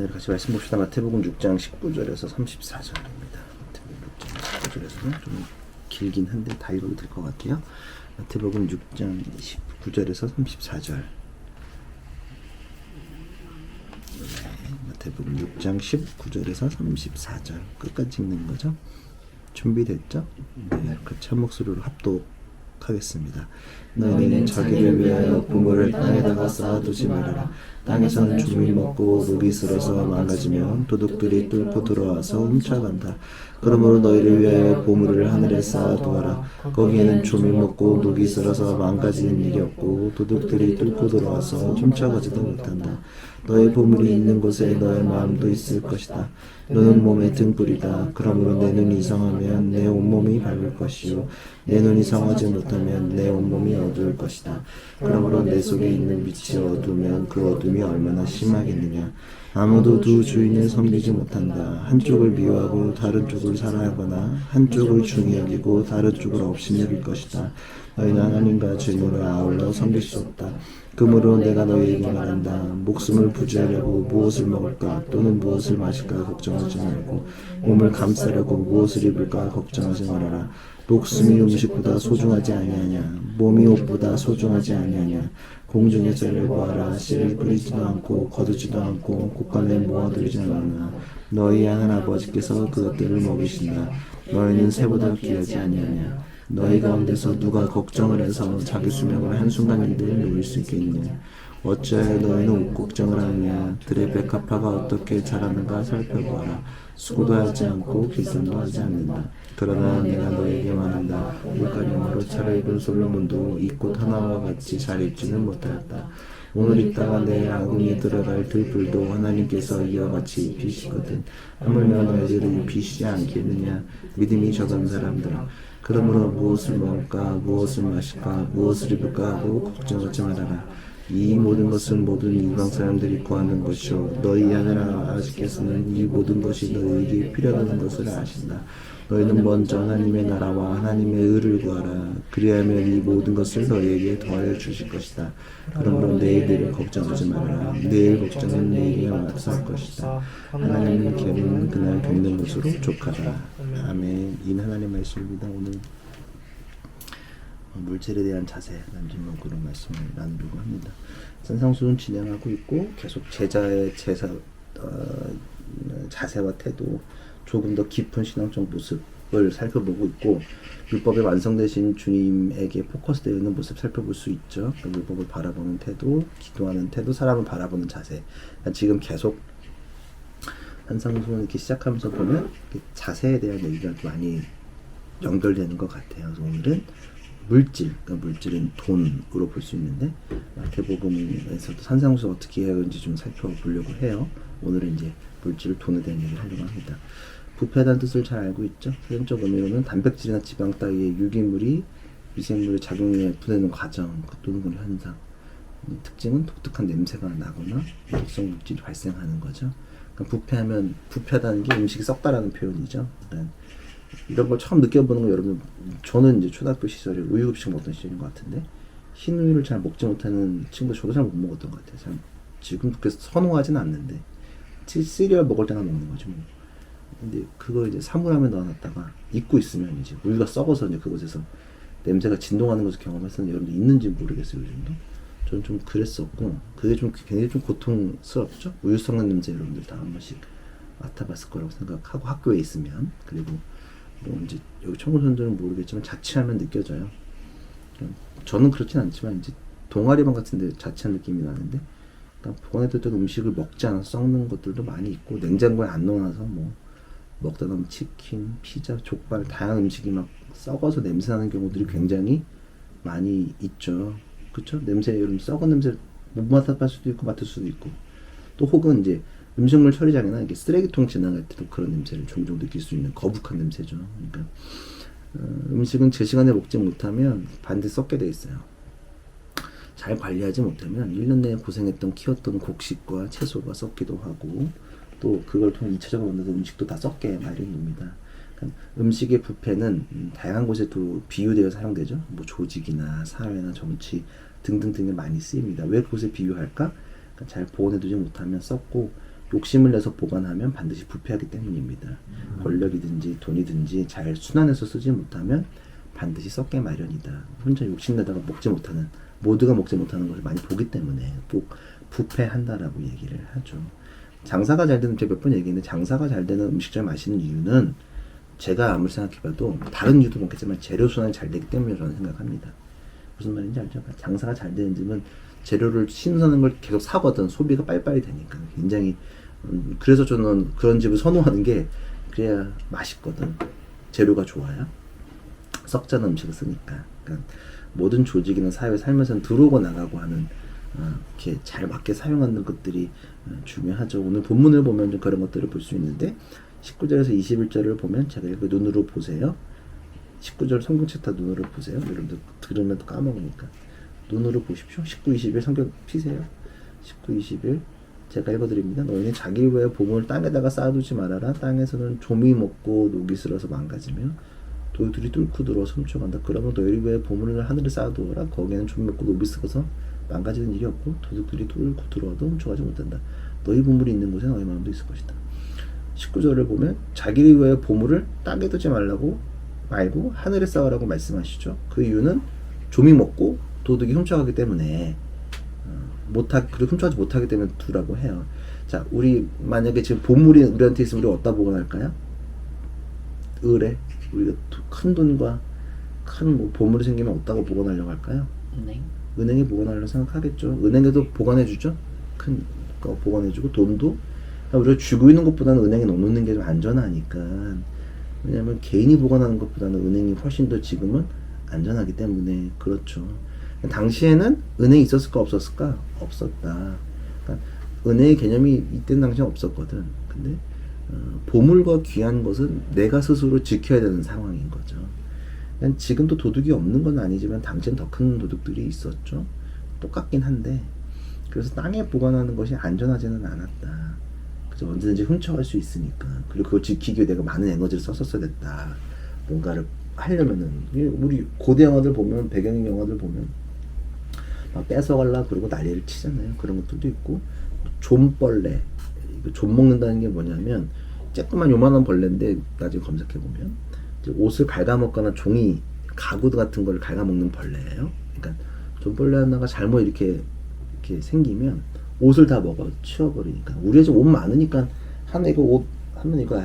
네, 같이 말씀 봅시다. 마태복음 6장 19절에서 34절입니다. 마태복음 6장 19절에서는 좀 길긴 한데 다 읽어도 될 것 같아요. 마태복음 6장 19절에서 34절. 네, 마태복음 6장 19절에서 34절 끝까지 읽는 거죠. 준비됐죠? 네, 같이 한 목소리로 합독하겠습니다. 너희는 자기를 위하여 보물을 땅에다가 쌓아두지 말아라. 땅에서는 조미 먹고 녹이 슬어서 망가지면 도둑들이 뚫고 들어와서 훔쳐간다. 그러므로 너희를 위하여 보물을 하늘에 쌓아두어라. 거기에는 조미 먹고 녹이 슬어서 망가지는 일이 없고 도둑들이 뚫고 들어와서 훔쳐가지도 못한다. 너의 보물이 있는 곳에 너의 마음도 있을 것이다. 너는 몸의 등불이다. 그러므로 내 눈이 이상하면 내 온몸이 밝을 것이요 내 눈이 상하지 못하면 내 온몸이 어두울 것이다. 그러므로 내 속에 있는 빛이 어두우면 그 어둠이 얼마나 심하겠느냐. 아무도 두 주인을 섬기지 못한다. 한쪽을 미워하고 다른 쪽을 사랑하거나 한쪽을 중히 여기고 다른 쪽을 없이 여길 것이다. 너희는 하나님과 재물을 아울러 섬길 수 없다. 그러므로 내가 너희에게 말한다. 목숨을 부지하려고 무엇을 먹을까 또는 무엇을 마실까 걱정하지 말고 몸을 감싸려고 무엇을 입을까 걱정하지 말아라. 목숨이 음식보다 소중하지 아니하냐. 몸이 옷보다 소중하지 아니하냐. 공중의 새를 보아라. 씨를 뿌리지도 않고 거두지도 않고 곳간에 모아두지 않았나. 너희 하늘 아버지께서 그것들을 먹이신다. 너희는 새보다 귀하지 아니하냐. 너희 가운데서 누가 걱정을 해서 자기 수명을 한순간인들 누릴 수 있겠느냐. 어찌하여 너희는 옷 걱정을 하느냐. 들의 백합화가 어떻게 자라는가 살펴보아라. 수고도 하지 않고 길쌈도 하지 않는다. 그러나 내가 너희에게 말한다. 물가림으로 차려입은 솔로몬도 이 꽃 하나와 같이 잘 입지는 못하였다. 오늘 있다가 내일 아궁이에 들어갈 들불도 하나님께서 이와 같이 입히시거든. 하물며 너희들을 입히시지 않겠느냐. 믿음이 적은 사람들아. 그러므로 무엇을 먹을까 무엇을 마실까 무엇을 입을까 하고 걱정하지 말아라. 이 모든 것은 모든 이방 사람들이 구하는 것이요 너희 하늘 아버지께서는 이 모든 것이 너희에게 필요하다는 것을 아신다. 너희는 먼저 하나님의 나라와 하나님의 의를 구하라. 그리하면 이 모든 것을 너희에게 더하여 주실 것이다. 그러므로 내일을 걱정하지 말아라. 내일 걱정은 내일에 와서 할 것이다. 하나님은 괴로운 그날 겪는 것으로 족하다. 아멘. 이 하나님의 말씀입니다. 오늘 물질에 대한 자세 남진문 그런 말씀을 나누려고 합니다. 산상수훈 진행하고 있고 계속 제자의 자세와 태도, 조금 더 깊은 신앙적 모습을 살펴보고 있고 율법에 완성되신 주님에게 포커스되어 있는 모습 살펴볼 수 있죠. 그 율법을 바라보는 태도, 기도하는 태도, 사람을 바라보는 자세. 지금 계속 산상수훈 이렇게 시작하면서 보면 자세에 대한 얘기가 많이 연결되는 것 같아요. 그래서 오늘은 물질, 그러니까 물질은 돈으로 볼 수 있는데 마태복음에서도 산상수훈 어떻게 해야 하는지 좀 살펴보려고 해요. 오늘은 이제 물질, 돈에 대한 얘기를 하려고 합니다. 부패하다는 뜻을 잘 알고 있죠. 사전적 의미로는 단백질이나 지방 따위의 유기물이 미생물의 작용에 분해되는 과정 또는 그런 현상. 특징은 독특한 냄새가 나거나 독성 물질이 발생하는 거죠. 그러니까 부패하면 부패하다는 게 음식이 썩다라는 표현이죠. 그러니까 이런 걸 처음 느껴보는 거 여러분, 저는 이제 초등학교 시절에 우유급식 먹던 시절인 것 같은데 흰 우유를 잘 먹지 못하는 친구 저도 잘 못 먹었던 것 같아요. 잘 지금 그렇게 선호하진 않는데 시리얼 먹을 때나 먹는 거지 뭐. 근데 그거 이제 사물함에 넣어놨다가 잊고 있으면 이제 우유가 썩어서 이제 그곳에서 냄새가 진동하는 것을 경험했었는데 여러분들 있는지 모르겠어요. 요즘도 저는 좀 그랬었고 그게 좀 굉장히 좀 고통스럽죠. 우유 썩는 냄새 여러분들 다 한 번씩 맡아봤을 거라고 생각하고 학교에 있으면. 그리고 뭐 이제 여기 청소년들은 모르겠지만 자취하면 느껴져요. 저는 그렇진 않지만 이제 동아리방 같은데 자취한 느낌이 나는데 그러니까 보관해뒀던 음식을 먹지 않아서 썩는 것들도 많이 있고 냉장고에 안 넣어놔서 뭐 먹다 남은 치킨, 피자, 족발 다양한 음식이 막 썩어서 냄새나는 경우들이 굉장히 많이 있죠. 그쵸? 냄새, 여러분 썩은 냄새 못 맡아볼 수도 있고 맡을 수도 있고 또 혹은 이제 음식물 처리장이나 이렇게 쓰레기통 지나갈 때도 그런 냄새를 종종 느낄 수 있는 거북한 냄새죠. 그러니까 음식은 제 시간에 먹지 못하면 반드시 썩게 돼 있어요. 잘 관리하지 못하면 1년 내에 고생했던 키웠던 곡식과 채소가 썩기도 하고 또 그걸 통해 2차적으로 만든 음식도 다 썩게 마련입니다. 그러니까 음식의 부패는 다양한 곳에 또 비유되어 사용되죠. 뭐 조직이나 사회나 정치 등등등에 많이 쓰입니다. 왜 그곳에 비유할까? 그러니까 잘 보관해두지 못하면 썩고 욕심을 내서 보관하면 반드시 부패하기 때문입니다. 권력이든지 돈이든지 잘 순환해서 쓰지 못하면 반드시 썩게 마련이다. 혼자 욕심내다가 먹지 못하는, 모두가 먹지 못하는 것을 많이 보기 때문에 꼭 부패한다라고 얘기를 하죠. 장사가 잘 되는, 제가 몇 번 얘기했는데, 장사가 잘 되는 음식점 마시는 이유는 제가 아무리 생각해봐도 다른 이유도 많겠지만 재료 순환이 잘 되기 때문에 저는 생각합니다. 무슨 말인지 알죠? 장사가 잘 되는 집은 재료를 신선한 걸 계속 사거든. 소비가 빨리빨리 되니까 굉장히 그래서 저는 그런 집을 선호하는 게, 그래야 맛있거든. 재료가 좋아야 썩지 않은 음식을 쓰니까. 그러니까 모든 조직이나 사회 살면서 들어오고 나가고 하는 이렇게 잘 맞게 사용하는 것들이 중요하죠. 오늘 본문을 보면 좀 그런 것들을 볼 수 있는데, 19절에서 21절을 보면, 제가 이거 눈으로 보세요. 19절 성경책 다 눈으로 보세요. 여러분들 들으면 또 까먹으니까 눈으로 보십시오. 19, 21 성경 피세요. 19, 21 제가 읽어드립니다. 너희는 자기 외의 보물을 땅에다가 쌓아두지 말아라. 땅에서는 좀이 먹고 녹이 슬어서 망가지며 도둑들이 뚫고 들어와서 훔쳐간다. 그러면 너희 외의 보물을 하늘에 쌓아두어라. 거기에는 좀이 먹고 녹이 슬어서 망가지는 일이 없고 도둑들이 뚫고 들어와도 훔쳐가지 못한다. 너희 보물이 있는 곳에 너희 마음도 있을 것이다. 19절을 보면 자기 외의 보물을 땅에 두지 말고 하늘에 쌓으라고 말씀하시죠. 그 이유는 좀이 먹고 도둑이 훔쳐가기 때문에, 그리고 훔쳐가지 못하기 때문에 두라고 해요. 자, 우리 만약에 지금 보물이 우리한테 있으면 우리 어디다 보관할까요? 을에 우리가 큰 돈과 큰 뭐 보물이 생기면 어디다가 보관하려고 할까요? 은행에 보관하려고 생각하겠죠. 은행에도 보관해주죠. 큰 거 보관해주고, 돈도 우리가 쥐고 있는 것보다는 은행에 넣는 게 좀 안전하니까. 왜냐면 개인이 보관하는 것보다는 은행이 훨씬 더 지금은 안전하기 때문에 그렇죠. 당시에는 은행이 있었을까 없었을까? 없었다. 그러니까 은행의 개념이 이때 당시에 없었거든. 근데 보물과 귀한 것은 내가 스스로 지켜야 되는 상황인 거죠. 그러니까 지금도 도둑이 없는 건 아니지만 당시엔 더 큰 도둑들이 있었죠. 똑같긴 한데, 그래서 땅에 보관하는 것이 안전하지는 않았다. 그래서 언제든지 훔쳐갈 수 있으니까. 그리고 그걸 지키기 위해 내가 많은 에너지를 썼었어야 됐다. 뭔가를 하려면은, 우리 고대 영화들 보면, 배경 영화들 보면 막 뺏어갈라 그러고 난리를 치잖아요. 그런 것들도 있고, 좀벌레, 좀 먹는다는 게 뭐냐면 조그만 요만한 벌레인데, 나중에 검색해보면 옷을 갉아먹거나 종이, 가구 같은 걸 갉아먹는 벌레예요. 그러니까 좀벌레 하나가 잘못 이렇게 생기면 옷을 다 먹어 치워버리니까. 우리가 지금 옷 많으니까 하나 이거 옷 하면 이거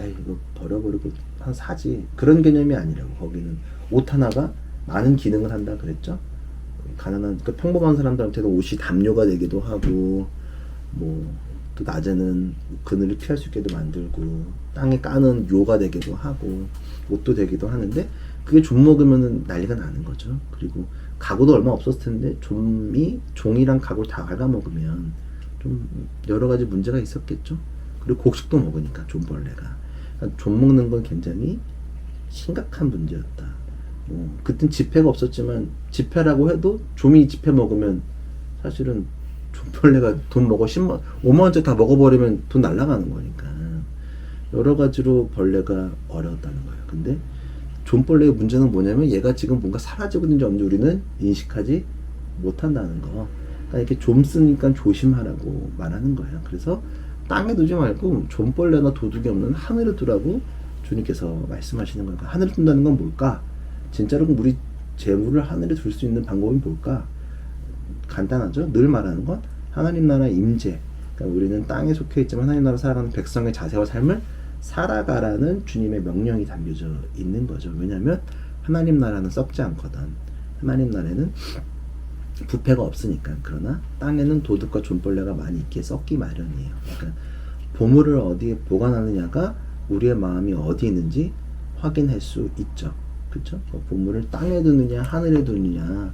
버려버리고 한 사지, 그런 개념이 아니라고. 거기는 옷 하나가 많은 기능을 한다 그랬죠. 가난한, 그러니까 평범한 사람들한테도 옷이 담요가 되기도 하고, 뭐 또 낮에는 그늘을 피할 수 있게도 만들고, 땅에 까는 묘가 되기도 하고, 옷도 되기도 하는데, 그게 좀 먹으면은 난리가 나는 거죠. 그리고 가구도 얼마 없었을 텐데 종이랑 가구를 다 갉아먹으면 좀 여러 가지 문제가 있었겠죠. 그리고 곡식도 먹으니까 좀벌레가. 그러니까 좀 먹는 건 굉장히 심각한 문제였다. 그땐 지폐가 없었지만, 지폐라고 해도 좀이 지폐 먹으면 사실은 좀벌레가 돈 먹어 5만원짜리 다 먹어버리면 돈 날라가는 거니까. 여러 가지로 벌레가 어려웠다는 거예요. 근데 좀벌레의 문제는 뭐냐면, 얘가 지금 뭔가 사라지고 있는지 없는지 우리는 인식하지 못한다는 거. 그러니까 이렇게 좀 쓰니까 조심하라고 말하는 거예요. 그래서 땅에 두지 말고 좀벌레나 도둑이 없는 하늘에 두라고 주님께서 말씀하시는 거예요. 하늘에 둔다는 건 뭘까? 진짜로 우리 재물을 하늘에 둘 수 있는 방법이 뭘까? 간단하죠. 늘 말하는 건 하나님 나라 임재. 그러니까 우리는 땅에 속해 있지만 하나님 나라 살아가는 백성의 자세와 삶을 살아가라는 주님의 명령이 담겨져 있는 거죠. 왜냐하면 하나님 나라는 썩지 않거든. 하나님 나라에는 부패가 없으니까. 그러나 땅에는 도둑과 좀벌레가 많이 있기에 썩기 마련이에요. 그러니까 보물을 어디에 보관하느냐가 우리의 마음이 어디 있는지 확인할 수 있죠. 그렇죠? 보물을 땅에 두느냐 하늘에 두느냐,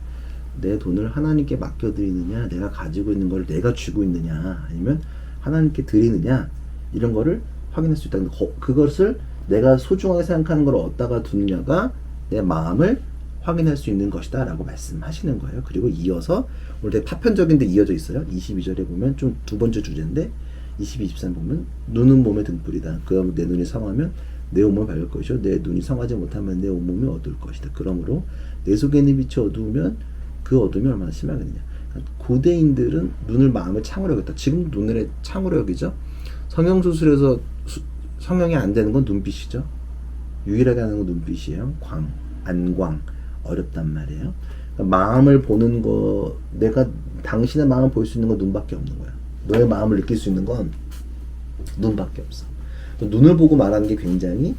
내 돈을 하나님께 맡겨드리느냐, 내가 가지고 있는 걸 내가 쥐고 있느냐, 아니면 하나님께 드리느냐, 이런 거를 확인할 수 있다. 그것을 내가 소중하게 생각하는 걸 어디다가 두느냐가 내 마음을 확인할 수 있는 것이다 라고 말씀하시는 거예요. 그리고 이어서 오늘 되게 파편적인데 이어져 있어요. 22절에 보면 좀 두 번째 주제인데, 22, 23 보면 눈은 몸의 등불이다. 그럼 내 눈이 성하면 내 온몸을 밝을 것이요 내 눈이 성하지 못하면 내 온몸이 어두울 것이다. 그러므로 내 속에 있는 빛이 어두우면 그 어둠이 얼마나 심하겠느냐. 고대인들은 눈을, 마음을 창으로 여겼다. 지금 눈을 창으로 여기죠. 성형수술에서 성형이 안 되는 건 눈빛이죠. 유일하게 하는 건 눈빛이에요. 안광. 어렵단 말이에요. 그러니까 마음을 보는 거, 내가 당신의 마음을 볼 수 있는 건 눈밖에 없는 거야. 너의 마음을 느낄 수 있는 건 눈밖에 없어. 눈을 보고 말하는 게 굉장히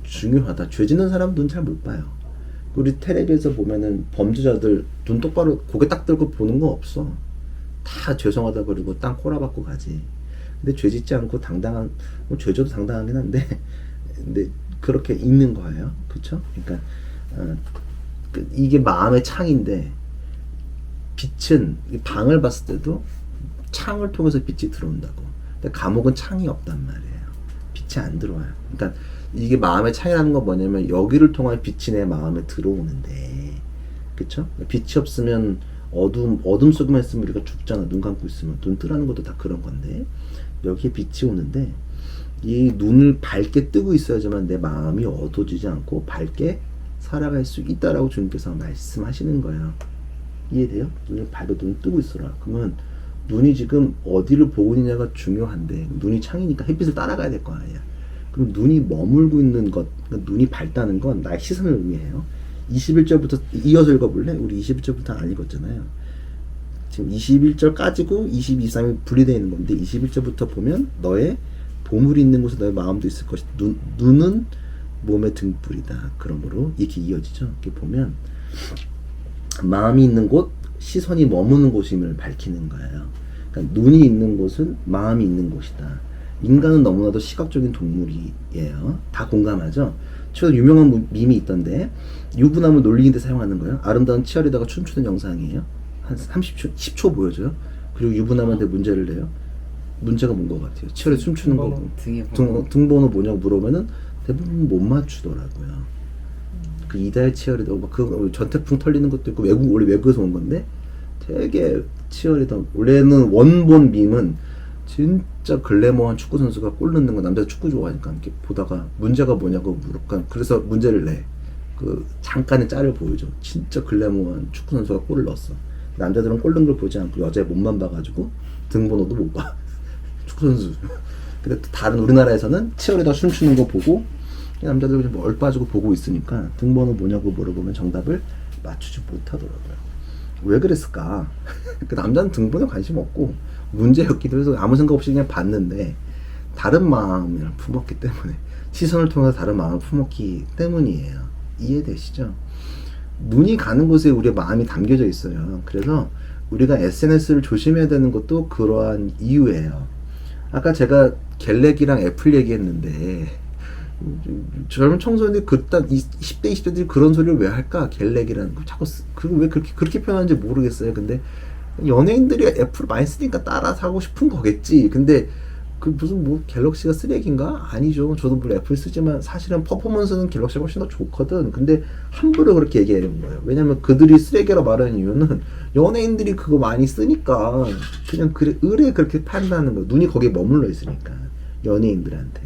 중요하다. 죄 짓는 사람은 눈 잘 못 봐요. 우리 텔레비에서 보면은 범죄자들 눈 똑바로 고개 딱 들고 보는 거 없어. 다 죄송하다 그러고 땅 꼬라박고 가지. 근데 죄 짓지 않고 당당한, 뭐 죄져도 당당하긴 한데 근데 그렇게 있는 거예요. 그쵸? 그러니까 이게 마음의 창인데, 빛은 방을 봤을 때도 창을 통해서 빛이 들어온다고. 근데 감옥은 창이 없단 말이에요. 빛이 안 들어와요. 그러니까 이게 마음의 창이라는 건 뭐냐면 여기를 통한 빛이 내 마음에 들어오는데, 그쵸? 빛이 없으면 어둠 속에만 있으면 우리가 죽잖아. 눈 감고 있으면. 눈 뜨라는 것도 다 그런 건데, 여기에 빛이 오는데 이 눈을 밝게 뜨고 있어야지만 내 마음이 어두워지지 않고 밝게 살아갈 수 있다라고 주님께서 말씀하시는 거예요. 이해돼요? 눈을 밝게 눈을 뜨고 있어라. 그러면 눈이 지금 어디를 보고 있느냐가 중요한데, 눈이 창이니까 햇빛을 따라가야 될 거 아니야. 그럼 눈이 머물고 있는 것, 그러니까 눈이 밝다는 건 나의 시선을 의미해요. 21절부터 이어서 읽어볼래? 우리 21절부터 안 읽었잖아요. 지금 21절까지고 22, 23이 분리되어 있는 건데, 21절부터 보면 너의 보물이 있는 곳에 너의 마음도 있을 것이다. 눈은 몸의 등불이다. 그러므로 이렇게 이어지죠. 이렇게 보면 마음이 있는 곳, 시선이 머무는 곳임을 밝히는 거예요. 그러니까 눈이 있는 곳은 마음이 있는 곳이다. 인간은 너무나도 시각적인 동물이에요. 다 공감하죠? 최근 유명한 밈이 있던데, 유부남을 놀리는데 사용하는 거예요. 아름다운 치아리다가 춤추는 영상이에요. 한 30초, 10초 보여줘요. 그리고 유부남한테 문제를 내요. 문제가 뭔 것 같아요? 치아리 춤추는 거고. 등번호 뭐냐고 물어보면은 대부분 못 맞추더라고요. 그 이다혜 치어리더, 그 전태풍 털리는 것도 있고, 원래 외국에서 온 건데, 되게 치어리더. 원래는 원본 밈은 진짜 글래머한 축구 선수가 골 넣는 거, 남자 축구 좋아하니까 이렇게 보다가 문제가 뭐냐고 물을까. 그래서 문제를 내. 그 잠깐의 짤을 보여줘. 진짜 글래머한 축구 선수가 골을 넣었어. 남자들은 골 넣은 걸 보지 않고 여자의 몸만 봐가지고 등번호도 못 봐. 축구 선수. 근데 다른 우리나라에서는 치어리더 춤추는 거 보고 남자들이 좀 얼빠지고 보고 있으니까 등번호 뭐냐고 물어보면 정답을 맞추지 못하더라고요. 왜 그랬을까? 그 남자는 등번호에 관심 없고 문제였기도 해서 아무 생각 없이 그냥 봤는데, 다른 마음을 품었기 때문에, 시선을 통해서 다른 마음을 품었기 때문이에요. 이해되시죠? 눈이 가는 곳에 우리의 마음이 담겨져 있어요. 그래서 우리가 SNS를 조심해야 되는 것도 그러한 이유예요. 아까 제가 갤렉이랑 애플 얘기했는데, 젊은 청소년들이 그딴 10대 20대들이 그런 소리를 왜 할까? 갤렉이라는 거 자꾸 그거 왜 그렇게 표현하는지 모르겠어요. 근데 연예인들이 애플을 많이 쓰니까 따라 사고 싶은 거겠지. 근데 그 무슨 뭐 갤럭시가 쓰레기인가? 아니죠. 저도 물론 애플 쓰지만 사실은 퍼포먼스는 갤럭시가 훨씬 더 좋거든. 근데 함부로 그렇게 얘기하는 거예요. 왜냐면 그들이 쓰레기라고 말하는 이유는 연예인들이 그거 많이 쓰니까 그냥 의뢰 그렇게 판다는 거예요. 눈이 거기에 머물러 있으니까, 연예인들한테.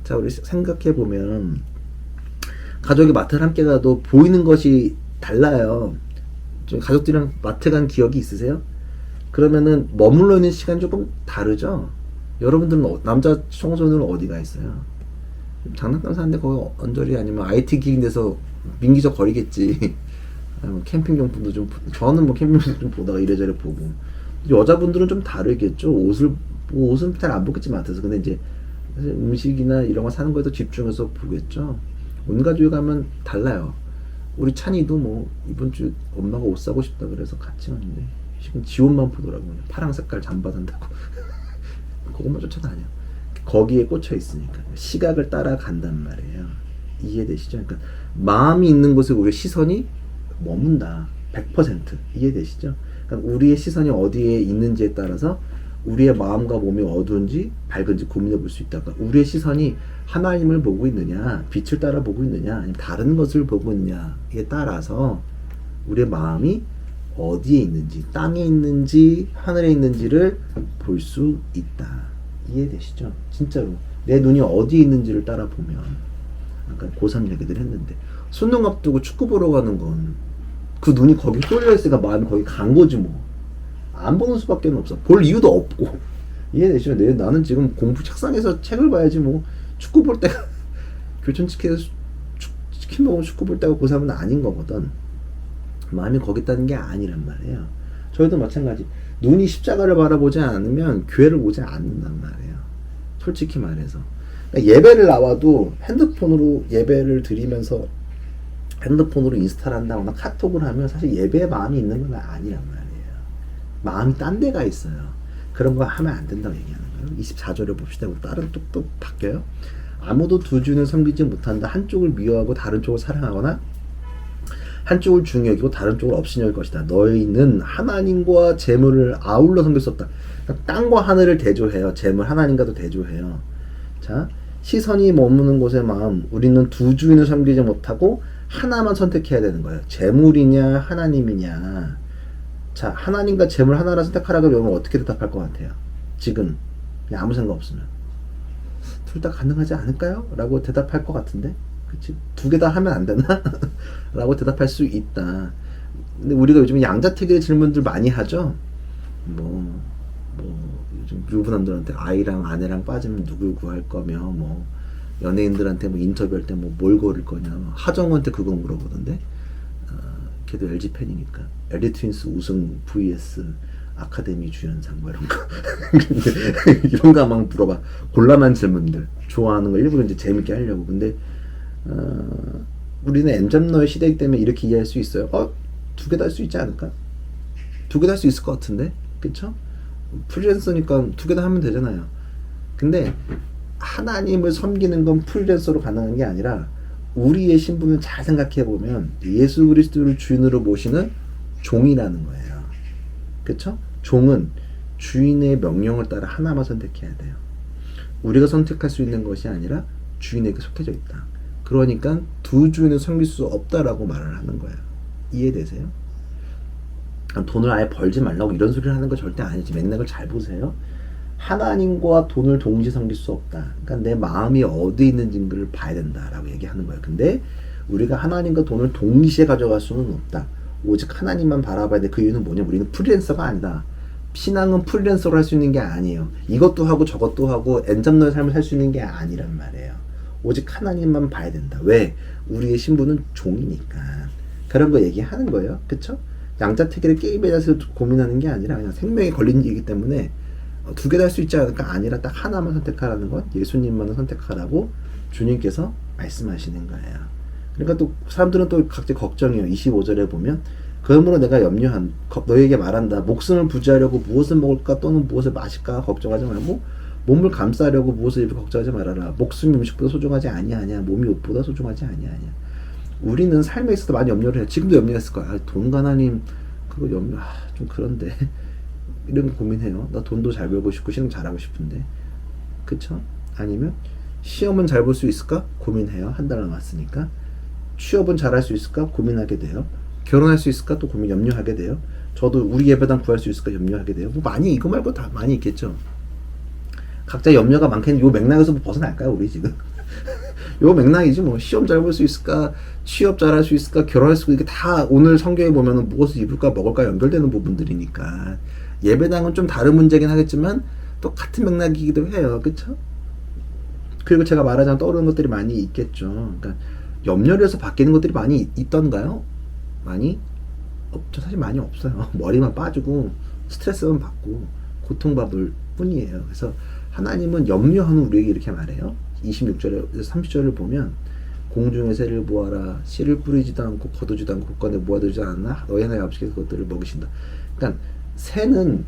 자, 우리 생각해보면 가족이 마트를 함께 가도 보이는 것이 달라요. 좀 가족들이랑 마트 간 기억이 있으세요? 그러면은 머물러 있는 시간이 조금 다르죠? 여러분들은 남자 청소년은 어디가 있어요? 장난감 사는데 거기 언저리 아니면 IT 기기인데서 민기적 거리겠지. 아니면 캠핑용품도 좀, 저는 뭐 캠핑용품 좀 보다가 이래저래 보고. 여자분들은 좀 다르겠죠. 옷은 잘 안 보겠지만 마트에서. 근데 이제 사실 음식이나 이런 거 사는 거에 더 집중해서 보겠죠. 온 가족이 가면 달라요. 우리 찬이도 뭐 이번 주 엄마가 옷 사고 싶다 그래서 같이 갔는데 지금 지 옷만 보더라고요. 파랑 색깔 잠바 산다고. 그것만 쫓아다녀. 거기에 꽂혀 있으니까 시각을 따라간단 말이에요. 이해되시죠? 그러니까 마음이 있는 곳에 우리의 시선이 머문다. 100% 이해되시죠? 그러니까 우리의 시선이 어디에 있는지에 따라서 우리의 마음과 몸이 어두운지 밝은지 고민해 볼 수 있다. 그러니까 우리의 시선이 하나님을 보고 있느냐, 빛을 따라 보고 있느냐, 아니면 다른 것을 보고 있느냐에 따라서 우리의 마음이 어디에 있는지, 땅에 있는지 하늘에 있는지를 볼 수 있다. 이해되시죠? 진짜로 내 눈이 어디에 있는지를 따라 보면, 아까 고3 얘기들 했는데 수능 앞두고 축구 보러 가는 건 그 눈이 거기 쏠려 있으니까 마음이 거기 간 거지 뭐. 안 보는 수밖에 없어. 볼 이유도 없고. 이해되시죠? 나는 지금 공부 책상에서 책을 봐야지 뭐 축구 볼 때가 교촌치킨에서 치킨 먹으면 축구 볼 때가 고3은 아닌 거거든. 마음이 거기 있다는 게 아니란 말이에요. 저희도 마찬가지. 눈이 십자가를 바라보지 않으면 교회를 오지 않는단 말이에요. 솔직히 말해서. 그러니까 예배를 나와도 핸드폰으로 예배를 드리면서 핸드폰으로 인스타를 한다거나 카톡을 하면 사실 예배에 마음이 있는 건 아니란 말이에요. 마음이 딴 데가 있어요. 그런 거 하면 안 된다고 얘기하는 거예요. 24절에 봅시다. 우리 다른 또 바뀌어요. 아무도 두 주인을 섬기지 못한다. 한쪽을 미워하고 다른 쪽을 사랑하거나 한쪽을 중히 여기고 다른 쪽을 없이 여길 것이다. 너희는 하나님과 재물을 아울러 섬길 수 없다. 그러니까 땅과 하늘을 대조해요. 재물 하나님과도 대조해요. 자, 시선이 머무는 곳의 마음. 우리는 두 주인을 섬기지 못하고 하나만 선택해야 되는 거예요. 재물이냐 하나님이냐. 자, 하나님과 재물 하나를 선택하라고 하면 어떻게 대답할 것 같아요? 지금 그냥 아무 생각 없으면 둘 다 가능하지 않을까요? 라고 대답할 것 같은데, 그치? 두 개 다 하면 안 되나? 라고 대답할 수 있다. 근데 우리가 요즘 양자택일의 질문들 많이 하죠. 뭐 요즘 유부남들한테 아이랑 아내랑 빠지면 누굴 구할 거며, 뭐 연예인들한테 뭐 인터뷰할 때 뭐 뭘 고를 거냐, 하정우한테 그거 물어보던데. 걔도 LG 팬이니까 LG 트윈스 우승 vs 아카데미 주연상 뭐 이런 거 이런 거 막 물어봐. 곤란한 질문들 좋아하는 거 일부러 이제 재밌게 하려고. 근데 우리는 엔잡러의 시대이기 때문에 이렇게 이해할 수 있어요. 두 개 다 할 수 있지 않을까? 두 개 다 할 수 있을 것 같은데, 그쵸? 프리랜서니까 두 개 다 하면 되잖아요. 근데 하나님을 섬기는 건 프리랜서로 가능한 게 아니라 우리의 신분을 잘 생각해 보면 예수 그리스도를 주인으로 모시는 종이라는 거예요. 그쵸? 종은 주인의 명령을 따라 하나만 선택해야 돼요. 우리가 선택할 수 있는 것이 아니라 주인에게 속해져 있다. 그러니까 두 주인을 섬길 수 없다라고 말을 하는 거예요. 이해되세요? 돈을 아예 벌지 말라고 이런 소리를 하는 거 절대 아니지. 맥락을 잘 보세요. 하나님과 돈을 동시에 섬길 수 없다. 그러니까 내 마음이 어디 있는지를 봐야 된다라고 얘기하는 거예요. 근데 우리가 하나님과 돈을 동시에 가져갈 수는 없다. 오직 하나님만 바라봐야 돼. 그 이유는 뭐냐면 우리는 프리랜서가 아니다. 신앙은 프리랜서로 할 수 있는 게 아니에요. 이것도 하고 저것도 하고 엔잡러의 삶을 살 수 있는 게 아니란 말이에요. 오직 하나님만 봐야 된다. 왜? 우리의 신분은 종이니까. 그런 거 얘기하는 거예요. 그쵸? 양자택일의 게임에 대해서 고민하는 게 아니라 그냥 생명에 걸린 일이기 때문에 두 개 다 할 수 있지 않을까? 아니라 딱 하나만 선택하라는 건 예수님만을 선택하라고 주님께서 말씀하시는 거예요. 그러니까 또 사람들은 또 각자 걱정해요. 25절에 보면 그러므로 내가 염려한 너에게 말한다. 목숨을 부지하려고 무엇을 먹을까 또는 무엇을 마실까 걱정하지 말고 몸을 감싸려고 무엇을 입을까 걱정하지 말아라. 목숨이 음식보다 소중하지 아니하냐. 몸이 옷보다 소중하지 아니하냐. 우리는 삶에 있어서 많이 염려를 해요. 지금도 염려했을 거야. 돈 가나님 그거 염려 좀 그런데 이런 거 고민해요. 나 돈도 잘 벌고 싶고 시험 잘하고 싶은데, 그쵸? 아니면 시험은 잘 볼 수 있을까? 고민해요. 한 달 남았으니까. 취업은 잘할 수 있을까? 고민하게 돼요. 결혼할 수 있을까? 또 염려하게 돼요. 저도 우리 예배당 구할 수 있을까? 염려하게 돼요. 뭐 많이 이거 말고 다 많이 있겠죠. 각자 염려가 많겠는데 요 맥락에서 뭐 벗어날까요? 우리 지금 요 맥락이지 뭐. 시험 잘 볼 수 있을까? 취업 잘할 수 있을까? 결혼할 수 있을까? 이게 다 오늘 성경에 보면은 무엇을 입을까 먹을까 연결되는 부분들이니까. 예배당은 좀 다른 문제긴 하겠지만 또 같은 맥락이기도 해요. 그쵸? 그리고 제가 말하자면 떠오르는 것들이 많이 있겠죠. 그러니까 염려를 해서 바뀌는 것들이 많이 있던가요? 많이 없죠. 사실 많이 없어요. 머리만 빠지고 스트레스만 받고 고통받을 뿐이에요. 그래서 하나님은 염려하는 우리에게 이렇게 말해요. 26절에 30절을 보면 공중의 새를 보아라. 씨를 뿌리지도 않고 거두지도 않고 곳간에 모아두지 않았나? 너희 하나의 아버지께서 그것들을 먹이신다. 그러니까 새는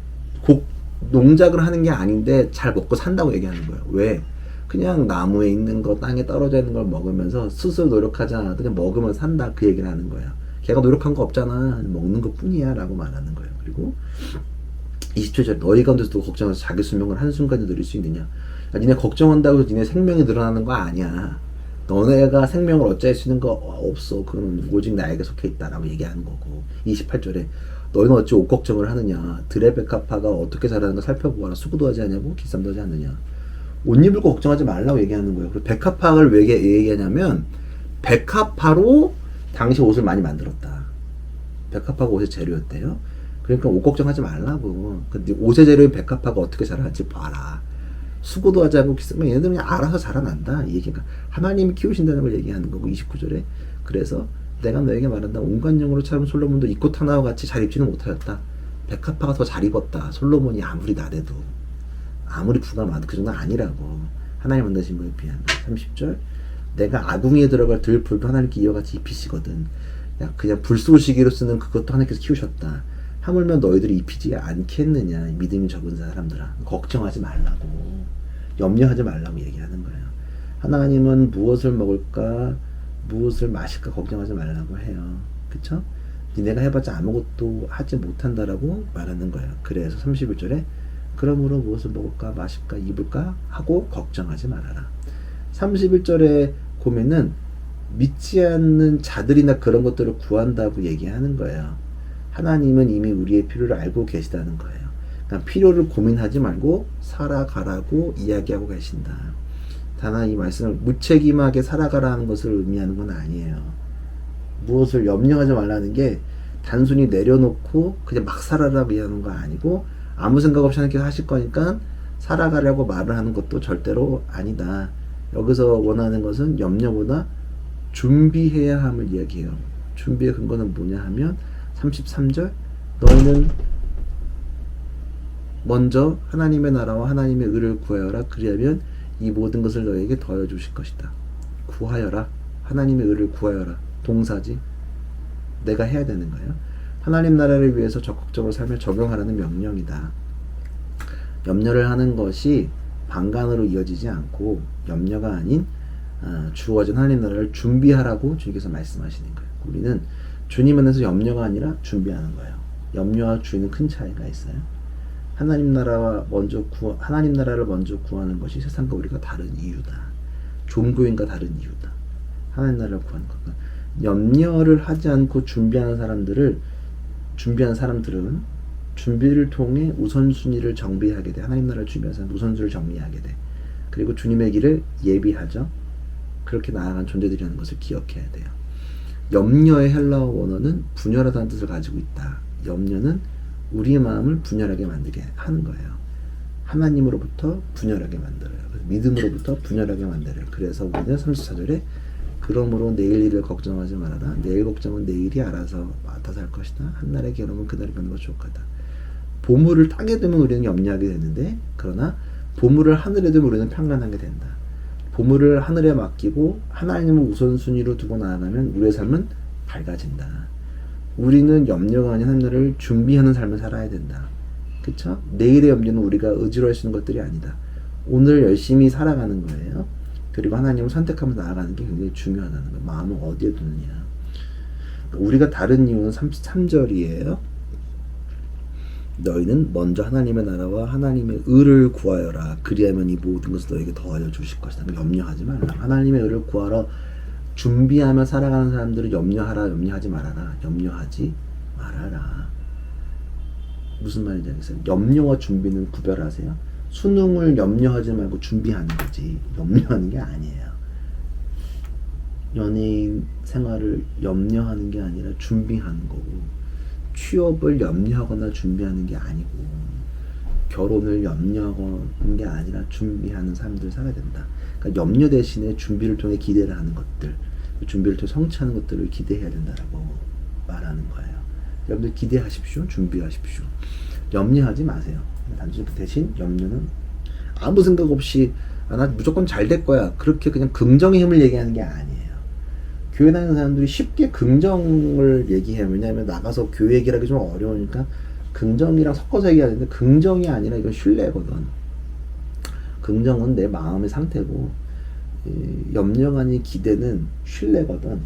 농작을 하는 게 아닌데 잘 먹고 산다고 얘기하는 거예요. 왜? 그냥 나무에 있는 거, 땅에 떨어져 있는 걸 먹으면서 스스로 노력하지 않아도 그냥 먹으면 산다. 그 얘기를 하는 거예요. 걔가 노력한 거 없잖아. 먹는 것 뿐이야. 라고 말하는 거예요. 그리고 27절 너희 가운데서도 걱정해서 자기 수명을 한순간에 누릴 수 있느냐. 니네 걱정한다고 해서 니네 생명이 늘어나는 거 아니야. 너네가 생명을 어찌할 수 있는 거 없어. 그건 오직 나에게 속해 있다라고 얘기하는 거고. 28절에 너희는 어찌 옷 걱정을 하느냐. 들의 백합화가 어떻게 자라는가 살펴보아라. 수고도 하지 않냐고 기쌈도 하지 않느냐. 옷 입을 거 걱정하지 말라고 얘기하는 거예요. 그리고 백합화를 왜 얘기하냐면 백합화로 당시 옷을 많이 만들었다. 백합화가 옷의 재료였대요. 그러니까 옷 걱정하지 말라고. 근데 옷의 재료인 백합화가 어떻게 자라는지 봐라. 수고도 하지 않고 쓰면 얘네들은 그냥 알아서 자라난다. 이 얘기가 하나님이 키우신다는 걸 얘기하는 거고 29절에 그래서 내가 너에게 말한다. 온갖 영으로 참 솔로몬도 입고 하나와 같이 잘 입지는 못하였다. 백합화가 더 잘 입었다. 솔로몬이 아무리 나대도 아무리 부가 많아도 그 정도는 아니라고. 하나님 만드신 거에 비하면. 30절 내가 아궁이에 들어갈 들불도 하나님께 이와 같이 입히시거든. 야, 그냥 불 쏘시기로 쓰는 그것도 하나님께서 키우셨다. 하물며 너희들이 입히지 않겠느냐. 믿음이 적은 사람들아. 걱정하지 말라고. 염려하지 말라고 얘기하는 거예요. 하나님은 무엇을 먹을까 무엇을 마실까 걱정하지 말라고 해요. 그쵸? 니네가 해봤자 아무것도 하지 못한다라고 말하는 거예요. 그래서 31절에 그러므로 무엇을 먹을까 마실까 입을까 하고 걱정하지 말아라. 31절에 보면은 믿지 않는 자들이나 그런 것들을 구한다고 얘기하는 거예요. 하나님은 이미 우리의 필요를 알고 계시다는 거예요. 그러니까 필요를 고민하지 말고 살아가라고 이야기하고 계신다. 다만 이 말씀을 무책임하게 살아가라는 것을 의미하는 건 아니에요. 무엇을 염려하지 말라는 게 단순히 내려놓고 그냥 막 살아라고 얘기하는 거 아니고 아무 생각 없이 하나님께서 하실 거니까 살아가려고 말을 하는 것도 절대로 아니다. 여기서 원하는 것은 염려보다 준비해야 함을 이야기해요. 준비의 근거는 뭐냐 하면 33절 너희는 먼저 하나님의 나라와 하나님의 의를 구하여라. 그리하면 이 모든 것을 너희에게 더해 주실 것이다. 구하여라. 하나님의 의를 구하여라. 동사지. 내가 해야 되는 거예요. 하나님 나라를 위해서 적극적으로 삶을 적용하라는 명령이다. 염려를 하는 것이 방관으로 이어지지 않고 염려가 아닌 주어진 하나님 나라를 준비하라고 주님께서 말씀하시는 거예요. 우리는 주님 안에서 염려가 아니라 준비하는 거예요. 염려와 주의는 큰 차이가 있어요. 하나님 나라를 먼저 구하는 것이 세상과 우리가 다른 이유다. 종교인과 다른 이유다. 하나님 나라를 구하는 것. 염려를 하지 않고 준비하는 사람들은 준비를 통해 우선순위를 정비하게 돼. 하나님 나라를 준비하는 사람은 우선순위를 정리하게 돼. 그리고 주님의 길을 예비하죠. 그렇게 나아간 존재들이라는 것을 기억해야 돼요. 염려의 헬라어 원어는 분열하다는 뜻을 가지고 있다. 염려는 우리의 마음을 분열하게 만들게 하는 거예요. 하나님으로부터 분열하게 만들어요. 믿음으로부터 분열하게 만들어요. 그래서 우리는 34절에 그러므로 내일 일을 걱정하지 말아라. 내일 걱정은 내일이 알아서 맡아서 할 것이다. 한날의 괴로움은 그날이 받는 것이 족하다. 보물을 땅에 두면 우리는 염려하게 되는데 그러나 보물을 하늘에 두면 우리는 평안하게 된다. 보물을 하늘에 맡기고 하나님을 우선순위로 두고 나아가면 우리의 삶은 밝아진다. 우리는 염려가 아닌 하늘을 준비하는 삶을 살아야 된다. 그쵸? 내일의 염려는 우리가 의지로 할 수 있는 것들이 아니다. 오늘 열심히 살아가는 거예요. 그리고 하나님을 선택하면서 나아가는 게 굉장히 중요하다는 거예요. 마음을 어디에 두느냐. 우리가 다른 이유는 33절이에요. 너희는 먼저 하나님의 나라와 하나님의 의를 구하여라. 그리하면 이 모든 것을 너에게 더하여 주실 것이다. 염려하지 말라. 하나님의 의를 구하러 준비하며 살아가는 사람들은 염려하지 말아라. 염려하지 말아라. 무슨 말인지 알겠어요? 염려와 준비는 구별하세요. 수능을 염려하지 말고 준비하는 거지 염려하는 게 아니에요. 연예인 생활을 염려하는 게 아니라 준비하는 거고, 취업을 염려하거나 준비하는 게 아니고, 결혼을 염려하는 게 아니라 준비하는 삶들을 살아야 된다. 그러니까 염려 대신에 준비를 통해 기대를 하는 것들, 준비를 통해 성취하는 것들을 기대해야 된다라고 말하는 거예요. 여러분들 기대하십시오. 준비하십시오. 염려하지 마세요. 단순히 그 대신 염려는 아무 생각 없이 나 무조건 잘 될 거야. 그렇게 그냥 긍정의 힘을 얘기하는 게 아니에요. 교회 다니는 사람들이 쉽게 긍정을 얘기해요. 왜냐하면 나가서 교회 얘기를 하기 좀 어려우니까 긍정이랑 섞어서 얘기하는데 긍정이 아니라 이건 신뢰거든. 긍정은 내 마음의 상태고 염려가 아닌 기대는 신뢰거든.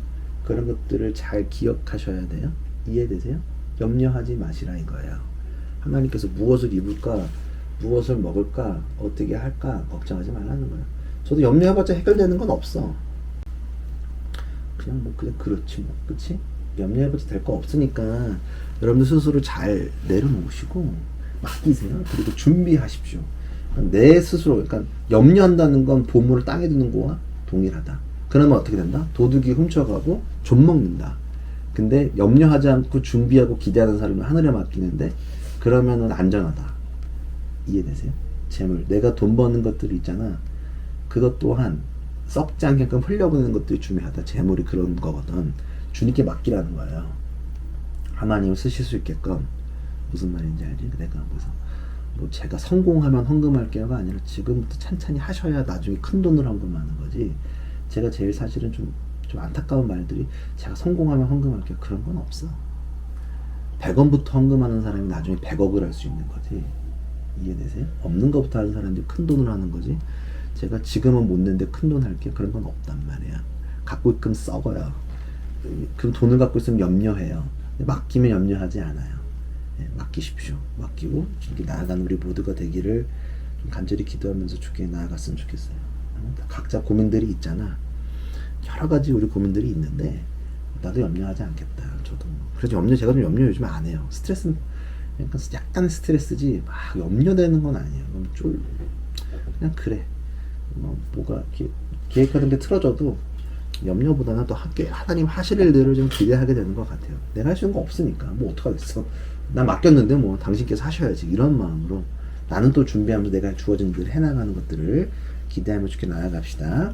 그런 것들을 잘 기억하셔야 돼요. 이해되세요? 염려하지 마시라 이거예요. 하나님께서 무엇을 입을까, 무엇을 먹을까, 어떻게 할까 걱정하지 말라는 거예요. 저도 염려해봤자 해결되는 건 없어. 그냥 그렇지 뭐, 그치? 염려해봤자 될 거 없으니까 여러분들 스스로 잘 내려놓으시고 맡기세요. 그리고 준비하십시오. 내 스스로, 그러니까 염려한다는 건 보물을 땅에 두는 거와 동일하다. 그러면 어떻게 된다? 도둑이 훔쳐가고 좀 먹는다. 근데 염려하지 않고 준비하고 기대하는 사람을 하늘에 맡기는데 그러면은 안전하다. 이해되세요? 재물, 내가 돈 버는 것들이 있잖아. 그것 또한 썩지 않게끔 흘려보내는 것들이 중요하다. 재물이 그런 거거든. 주님께 맡기라는 거예요. 하나님을 쓰실 수 있게끔. 무슨 말인지 알지? 내가 그래서 뭐 제가 성공하면 헌금할게요가 아니라 지금부터 찬찬히 하셔야 나중에 큰 돈을 헌금하는 거지. 제가 제일 사실은 좀 안타까운 말들이 제가 성공하면 헌금할게요. 그런 건 없어. 100원부터 헌금하는 사람이 나중에 100억을 할 수 있는 거지. 이해되세요? 없는 것부터 하는 사람들이 큰 돈을 하는 거지. 제가 지금은 못 내는데 큰 돈 할게요. 그런 건 없단 말이야. 갖고 있으면 썩어요. 그럼 돈을 갖고 있으면 염려해요. 맡기면 염려하지 않아요. 네, 맡기십시오. 맡기고 이렇게 나아가는 우리 모두가 되기를 좀 간절히 기도하면서 주께 나아갔으면 좋겠어요. 각자 고민들이 있잖아. 여러 가지 우리 고민들이 있는데 나도 염려하지 않겠다. 저도 그래서 제가 좀 염려 요즘 안 해요. 스트레스는 그러니까 약간 스트레스지 막 염려되는 건 아니에요. 그냥 그래. 뭐가 계획하는 게 틀어져도 염려보다는 또 하나님 하실 일들을 좀 기대하게 되는 것 같아요. 내가 할 수 있는 거 없으니까 뭐 어떡하겠어. 난 맡겼는데 뭐 당신께서 하셔야지. 이런 마음으로 나는 또 준비하면서 내가 주어진 일을 해나가는 것들을 기대하며 좋게 나아갑시다.